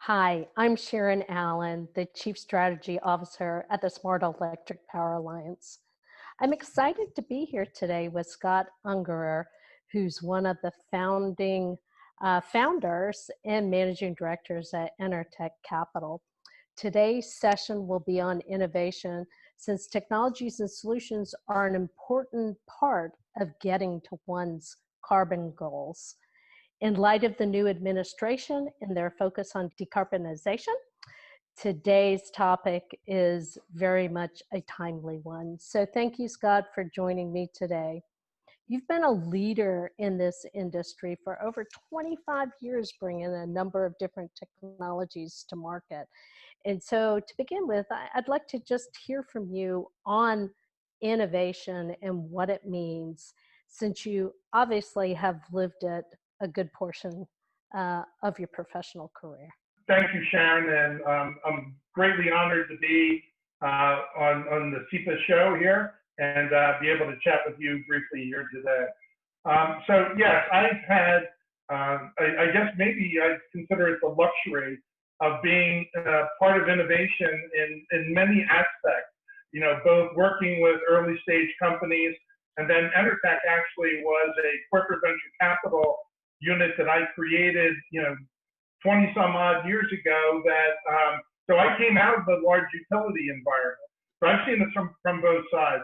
Hi, I'm Sharon Allan, the Chief Strategy Officer at the Smart Electric Power Alliance. I'm excited to be here today with Scott Ungerer, who's one of the founding founders and managing directors at EnerTech Capital. Today's session will be on innovation, since technologies and solutions are an important part of getting to one's carbon goals. In light of the new administration and their focus on decarbonization, today's topic is very much a timely one. So thank you, Scott, for joining me today. You've been a leader in this industry for over 25 years, bringing a number of different technologies to market. And so to begin with, I'd like to just hear from you on innovation and what it means, since you obviously have lived it a good portion of your professional career. Thank you, Sharon, and I'm greatly honored to be on the CEPA show here and be able to chat with you briefly here today. So yes, I've had, I guess maybe I consider it the luxury of being part of innovation in many aspects, you know, both working with early stage companies, and then EnerTech actually was a corporate venture capital unit that I created, 20 some odd years ago that, so I came out of the large utility environment. So I've seen this from both sides.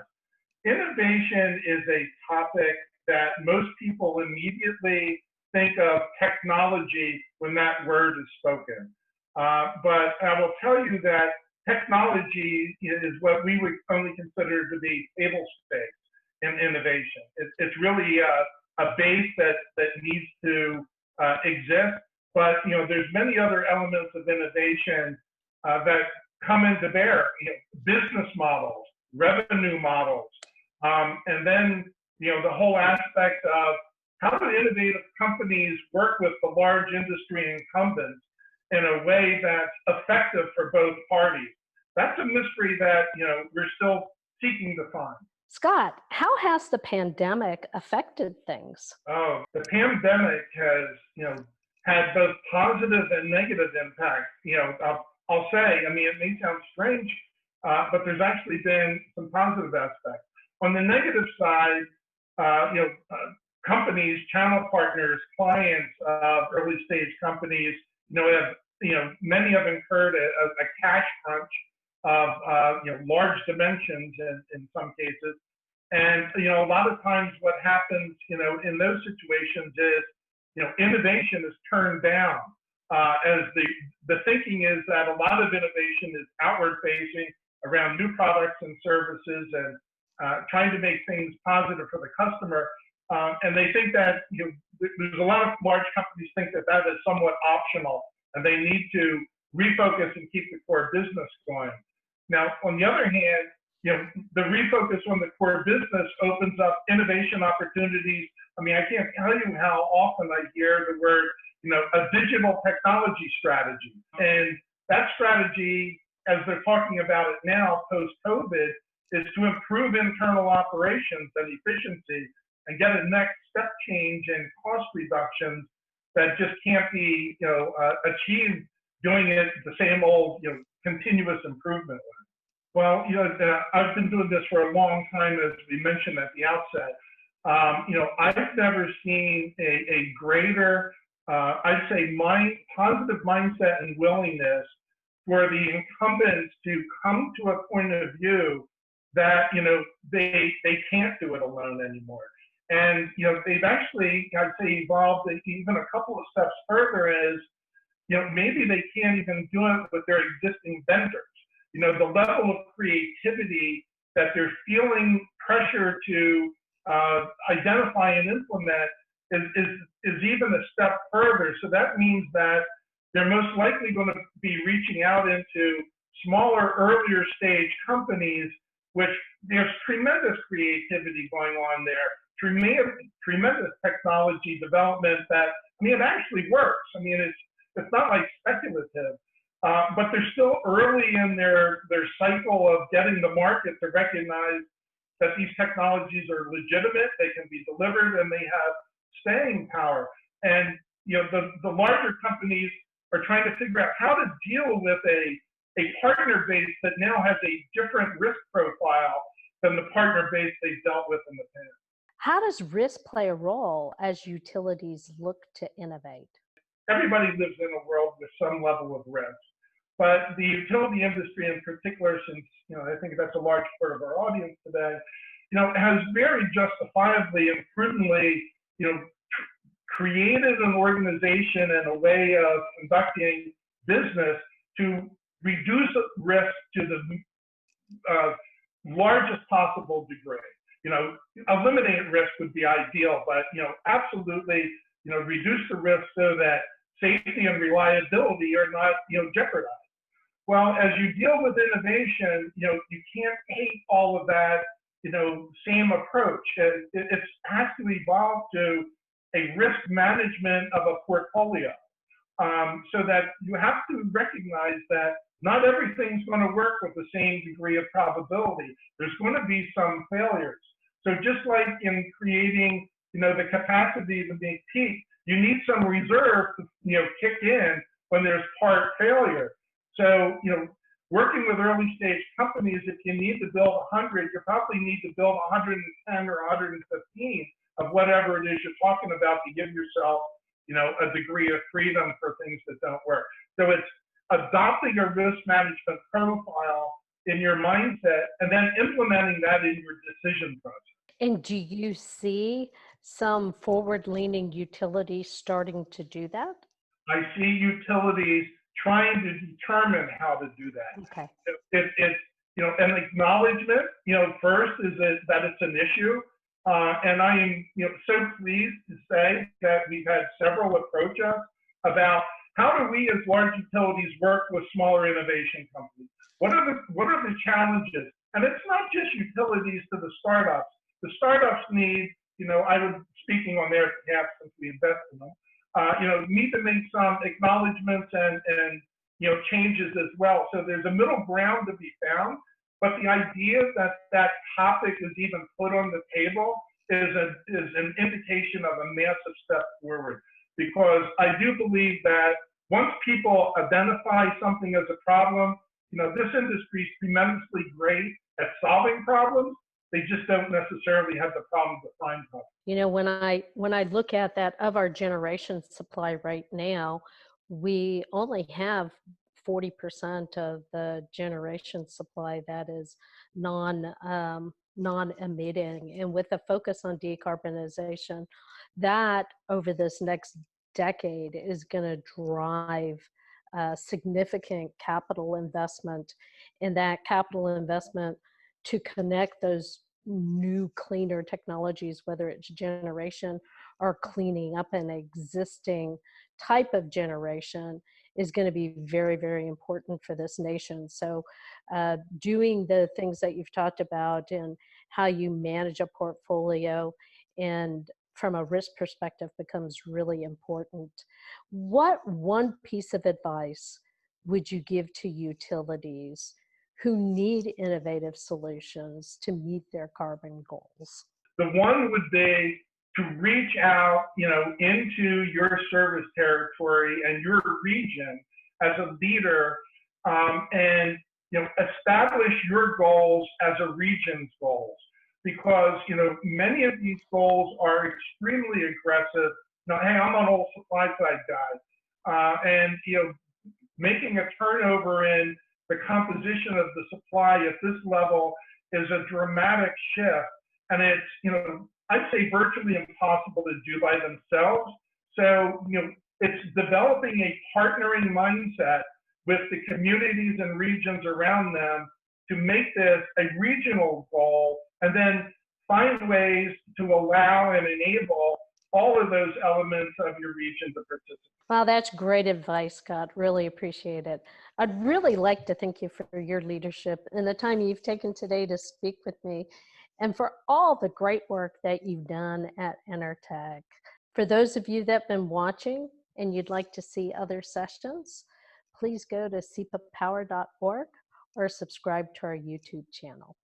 Innovation is a topic that most people immediately think of technology when that word is spoken. But I will tell you that technology is what we would only consider to be table stakes in innovation. It's really a base that needs to exist, but there's many other elements of innovation that come into bear. Business models, revenue models, and then the whole aspect of how do innovative companies work with the large industry incumbents in a way that's effective for both parties. That's a mystery that we're still seeking to find. Scott, how has the pandemic affected things? Oh, the pandemic has, had both positive and negative impacts. I'll say, it may sound strange, but there's actually been some positive aspects. On the negative side, companies, channel partners, clients of early stage companies, many have incurred a cash crunch of large dimensions in some cases. And a lot of times what happens in those situations is innovation is turned down, as the thinking is that a lot of innovation is outward facing around new products and services and trying to make things positive for the customer. And they think that there's a lot of large companies think that is somewhat optional, and they need to refocus and keep the core business going. Now, on the other hand, the refocus on the core business opens up innovation opportunities. I can't tell you how often I hear the word, a digital technology strategy. And that strategy, as they're talking about it now, post-COVID, is to improve internal operations and efficiency and get a next step change in cost reductions that just can't be, achieved doing it the same old, continuous improvement way. Well, I've been doing this for a long time, as we mentioned at the outset. I've never seen a greater, I'd say, positive mindset and willingness for the incumbents to come to a point of view that, they can't do it alone anymore. And, they've actually, I'd say, evolved even a couple of steps further as, maybe they can't even do it with their existing vendors. The level of creativity that they're feeling pressure to identify and implement is even a step further. So that means that they're most likely going to be reaching out into smaller, earlier stage companies, which there's tremendous creativity going on there, tremendous technology development that, it actually works. It's not like speculative. But they're still early in their cycle of getting the market to recognize that these technologies are legitimate, they can be delivered, and they have staying power. And the larger companies are trying to figure out how to deal with a partner base that now has a different risk profile than the partner base they dealt with in the past. How does risk play a role as utilities look to innovate? Everybody lives in a world with some level of risk, but the utility industry in particular, since I think that's a large part of our audience today, has very justifiably and prudently, created an organization and a way of conducting business to reduce risk to the largest possible degree. Eliminate risk would be ideal, but absolutely, reduce the risk so that safety and reliability are not, jeopardized. Well, as you deal with innovation, you can't take all of that, same approach. It has to evolve to a risk management of a portfolio, so that you have to recognize that not everything's going to work with the same degree of probability. There's going to be some failures. So just like in creating, the capacity to make peak, you need some reserve to, kick in when there's part failure. So, working with early stage companies, if you need to build 100, you probably need to build 110 or 115 of whatever it is you're talking about to give yourself, a degree of freedom for things that don't work. So it's adopting a risk management profile in your mindset and then implementing that in your decision process. And do you see some forward-leaning utilities starting to do that? I see utilities trying to determine how to do that. Okay. It's an acknowledgement, first is that it's an issue. And I am, so pleased to say that we've had several approach us about how do we as large utilities work with smaller innovation companies? What are the challenges? And it's not just utilities to the startups. The startups need, I was speaking on their behalf since we invest in them, need to make some acknowledgments and changes as well. So there's a middle ground to be found. But the idea that that topic is even put on the table is an indication of a massive step forward. Because I do believe that once people identify something as a problem, this industry is tremendously great at solving problems. They just don't necessarily have the problem to find problems. When I look at that of our generation supply right now, we only have 40% of the generation supply that is non-emitting, and with a focus on decarbonization, that over this next decade is going to drive significant capital investment, and that capital investment to connect those new cleaner technologies, whether it's generation or cleaning up an existing type of generation, is going to be very, very important for this nation. So doing the things that you've talked about and how you manage a portfolio and from a risk perspective becomes really important. What one piece of advice would you give to utilities who need innovative solutions to meet their carbon goals? The one would be to reach out, into your service territory and your region as a leader, and establish your goals as a region's goals, because many of these goals are extremely aggressive. Hey, I'm an old supply side guy, and making a turnover in the composition of the supply at this level is a dramatic shift, and it's I'd say virtually impossible to do by themselves. So it's developing a partnering mindset with the communities and regions around them to make this a regional goal, and then find ways to allow and enable all of those elements of your region to participate. Wow, that's great advice, Scott. Really appreciate it. I'd really like to thank you for your leadership and the time you've taken today to speak with me, and for all the great work that you've done at EnerTech. For those of you that have been watching and you'd like to see other sessions, please go to cpapower.org or subscribe to our YouTube channel.